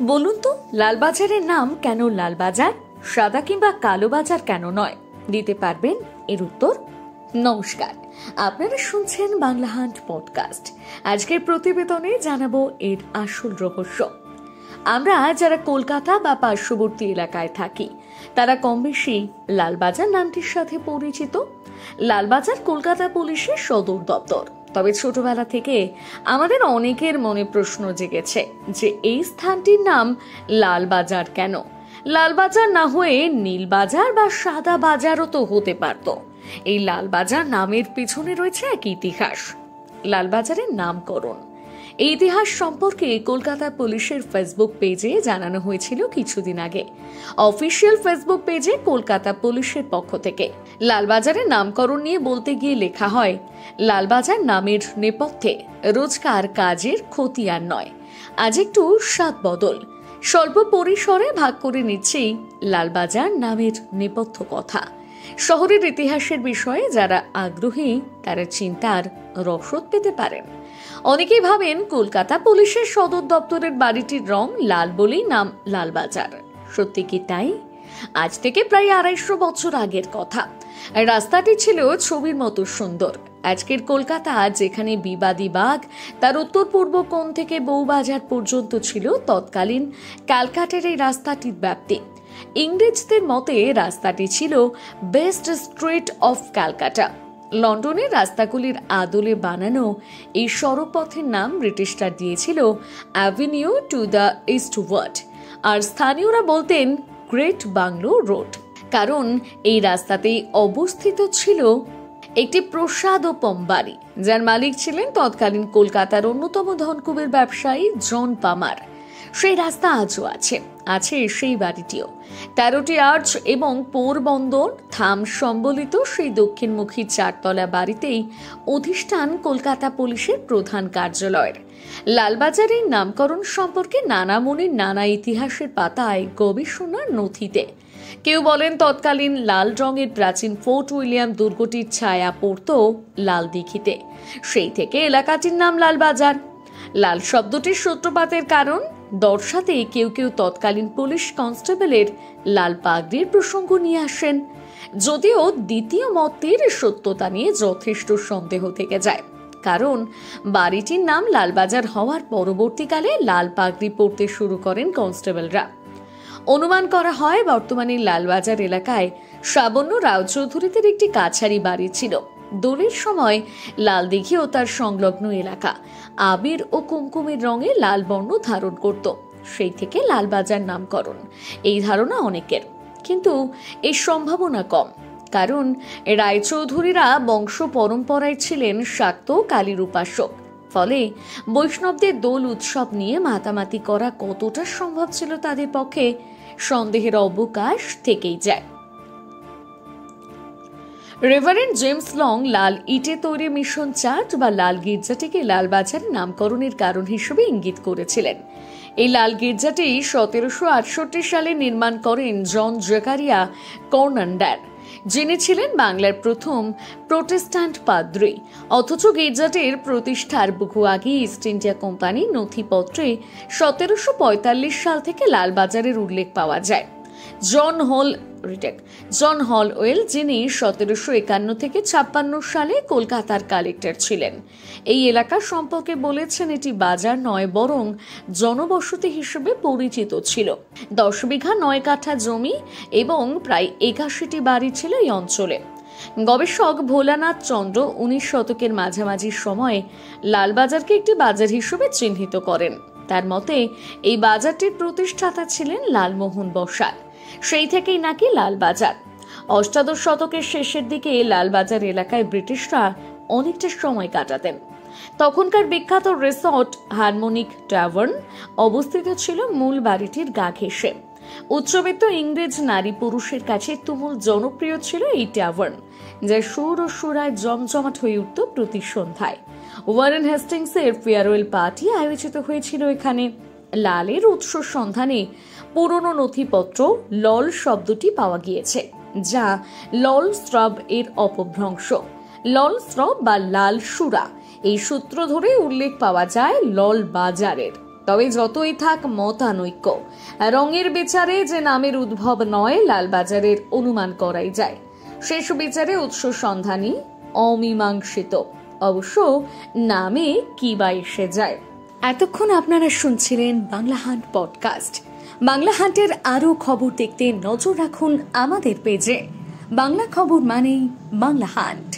বলুন তো, লালবাজারের নাম কেন লালবাজার, সাদা কিংবা কালো বাজার কেন নয়? দিতে পারবেন এর উত্তর? নমস্কার, আপনারা শুনছেন বাংলা হান্ট পডকাস্ট। আজকের প্রতিবেদনে জানাবো এর আসল রহস্য। আমরা যারা কলকাতা বা পার্শ্ববর্তী এলাকায় থাকি তারা কম বেশি লালবাজার নামটির সাথে পরিচিত। লালবাজার কলকাতা পুলিশের সদর দপ্তর। তবে ছোটবেলা থেকে আমাদের অনেকের মনে প্রশ্ন জেগেছে যে এই স্থানটির নাম লালবাজার কেন। লালবাজার না হয়ে নীলবাজার বা সাদা বাজারও তো হতে পারত। এই লালবাজার নামের পিছনে রয়েছে এক ইতিহাস। লালবাজারের নামকরণ, এই ইতিহাস সম্পর্কে কলকাতা পুলিশের ফেসবুক পেজে জানানো হয়েছিল কিছুদিন আগে। অফিসিয়াল ফেসবুক পেজে কলকাতা পুলিশের পক্ষ থেকে লালবাজারের নামকরণ নিয়ে বলতে গিয়ে লেখা হয়, লালবাজার নামের নেপথ্যে রোজকার কাজের ক্ষতি আর নয়, আজ একটু স্বাদ বদল। স্বল্প পরিসরে ভাগ করে নিচ্ছি লালবাজার নামের নেপথ্য কথা। শহরের ইতিহাসের বিষয়ে যারা আগ্রহী তারা চিন্তার রসদ পেতে পারেন। অনেকেই ভাবেন কলকাতা পুলিশের সদর দপ্তরের বাড়িটির রং লাল বলেই নাম লালবাজার। সত্যি কি তাই? আজ থেকে প্রায় 250 বছর আগের কথা। রাস্তাটি ছিল ছবির মতো সুন্দর। আজকের কলকাতা যেখানে বিবাদী বাগ তার উত্তর পূর্ব কোণ থেকে বউবাজার পর্যন্ত ছিল, তৎকালীন ক্যালকাটার এই রাস্তাটির ব্যাপ্তি। ইংরেজদের মতে রাস্তাটি ছিল বেস্ট স্ট্রিট অফ ক্যালকাটা। লন্ডনের রাস্তাগুলির আদলে বানানো এই সড়কপথের নাম ব্রিটিশরা দিয়েছিল অ্যাভিনিউ টু দ্য ইস্টওয়ার্ড, আর স্থানীয়রা বলতেন গ্রেট বাংলো রোড, কারণ এই রাস্তাতেই অবস্থিত ছিল একটি প্রসাদোপম বাড়ি, যার মালিক ছিলেন তৎকালীন কলকাতার অন্যতম ধনকুবের ব্যবসায়ী জন পামার। সেই রাস্তা আজও আছে সেই বাড়িটিও। 13টি আর্চ এবং পোরবন্দর থাম সম্বলিত সেই দক্ষিণমুখী 4তলা বাড়িতেই অধিষ্ঠান কলকাতা পুলিশের প্রধান কার্যালয়ের। লালবাজারের নামকরণ সম্পর্কে নানা মনের নানা ইতিহাসের পাতায় গবেষণার নথিতে কেউ বলেন তৎকালীন লাল রঙের প্রাচীন ফোর্ট উইলিয়াম দুর্গটির ছায়া পড়ত লাল দিঘিতে, সেই থেকে এলাকাটির নাম লালবাজার। লাল শব্দটির সূত্রপাতের কারণ দর্শাতে কেউ কেউ তৎকালীন পুলিশ কনস্টেবলের লাল পাগড়ির প্রসঙ্গ নিয়ে আসেন, যদিও দ্বিতীয় মতটির সত্যতা নিয়ে যথেষ্ট সন্দেহ থেকে যায়, কারণ বাড়িটির নাম লালবাজার হওয়ার পরবর্তীকালে লাল পাগড়ি পরতে শুরু করেন কনস্টেবলরা। অনুমান করা হয় বর্তমানে লালবাজার এলাকায় শ্রাবণ্য রায়চৌধুরীদের একটি কাছারি বাড়ি ছিল। দোলের সময় লাল দিঘি ও তার সংলগ্ন এলাকা আবির ও কুমকুমের রঙে লাল বর্ণ ধারণ করত, সেই থেকে লালবাজার নামকরণ। এই ধারণা অনেকের, কিন্তু এর সম্ভাবনা কম, কারণ রায়চৌধুরীরা বংশ পরম্পরায় ছিলেন শাক্ত কালীর উপাসক। ফলে বৈষ্ণবদের দোল উৎসব নিয়ে মাতামাতি করা কতটা সম্ভব ছিল তাদের পক্ষে সন্দেহের অবকাশ থেকেই যায়। রেভারেন্ড জেমস লং লাল ইটে তৈরি মিশন চার্চ বা লাল গির্জাটিকে লালবাজারের নামকরণের কারণ হিসেবে ইঙ্গিত করেছিলেন। এই লাল গির্জাটি 1768 সালে নির্মাণ করেন জন জেকারিয়া কর্নান্ডার, যিনি ছিলেন বাংলার প্রথম প্রোটেস্ট্যান্ট পাদ্রী। অথচ গির্জাটির প্রতিষ্ঠার বহু আগে ইস্ট ইন্ডিয়া কোম্পানির নথিপত্রে 1745 সাল থেকে লালবাজারের উল্লেখ পাওয়া যায়। জন হলওয়েল, যিনি 1751 থেকে 56 সালে কলকাতার কালেক্টর ছিলেন, এই এলাকা সম্পর্কে বলেছেন এটি বাজার নয় বরং জনবসতি হিসেবে পরিচিত ছিল। 10 বিঘা 9 কাঠা জমি এবং প্রায় 81টি বাড়ি ছিল এই অঞ্চলে। গবেষক ভোলানাথ চন্দ্র 19 শতকের মাঝামাঝি সময়ে লালবাজারকে একটি বাজার হিসেবে চিহ্নিত করেন। তার মতে এই বাজারটির প্রতিষ্ঠাতা ছিলেন লালমোহন বসাক, সেই থেকেই নাকি লালবাজার। 18 শতকের শেষের দিকে লালবাজার এলাকায় ব্রিটিশরা অনেকটা সময় কাটাতেন। তখনকার বিখ্যাত রিসর্ট হারমোনিক ট্যাভার্ন অবস্থিত ছিল মূল বাড়িটির গা ঘেঁষে। উচ্চবিত্ত ইংরেজ নারী পুরুষের কাছে তুমুল জনপ্রিয় ছিল এই ট্যাভার্ন, যা সুর ও সুরায় জমজমাট হয়ে উঠত প্রতি সন্ধ্যায়। ওয়ারেন হেস্টিংসের ফেয়ারওয়েল পার্টি আয়োজিত হয়েছিল এখানে। লালের উৎস সন্ধানে পুরনো নথিপত্র লল শব্দটি পাওয়া গিয়েছে, যা লল স্রাব এর অপভ্রংশ। লল স্রাব বা লাল সুরা, এই সূত্র ধরে উল্লেখ পাওয়া যায় লল বাজারের। তবে যতই থাক মতানৈক্য, রঙের বিচারে যে নামের উদ্ভব নয় লালবাজারের অনুমান করাই যায়। শেষ বিচারে উৎস সন্ধানী অমীমাংসিত, অবশ্য নামে কি বা এসে যায়। এতক্ষণ আপনারা শুনছিলেন বাংলা হান্ট পডকাস্ট। বাংলা হান্টের আরো খবর দেখতে নজর রাখুন আমাদের পেজে। বাংলা খবর মানেই বাংলা হান্ট।